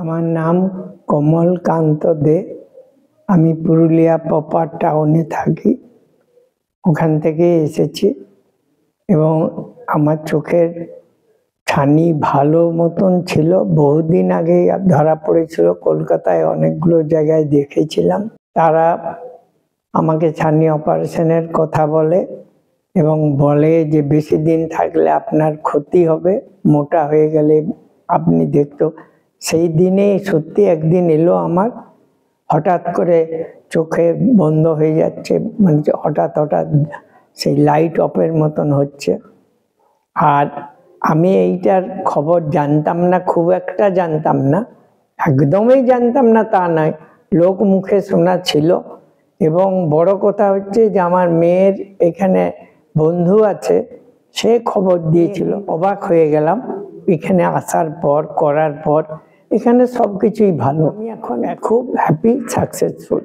আমার নাম কমলকান্ত দে। আমি পুরুলিয়া প্রপার টাউনে থাকি, ওখান থেকে এসেছি এবং আমার চোখের ছানি ভালো মতন ছিল। বহুদিন আগে ধরা পড়েছিল, কলকাতায় অনেকগুলো জায়গায় দেখিয়েছিলাম। তারা আমাকে ছানি অপারেশনের কথা বলে এবং বলে যে বেশি দিন থাকলে আপনার ক্ষতি হবে, মোটা হয়ে গেলে আপনি দেখতো। সেই দিনে সত্যি একদিন এলো আমার, হঠাৎ করে চোখে বন্ধ হয়ে যাচ্ছে, মানে হঠাৎ হঠাৎ সেই লাইট অফের মতন হচ্ছে। আর আমি এইটার খবর জানতাম না, খুব একটা জানতাম না, একদমই জানতাম না তা নয়, লোক মুখে শোনা ছিল। এবং বড় কথা হচ্ছে যে আমার মেয়ের এখানে বন্ধু আছে, সে খবর দিয়েছিল। অবাক হয়ে গেলাম এখানে আসার পর, করার পর। এখানে সব কিছুই ভালো, আমি এখন খুব হ্যাপি, সাকসেসফুল।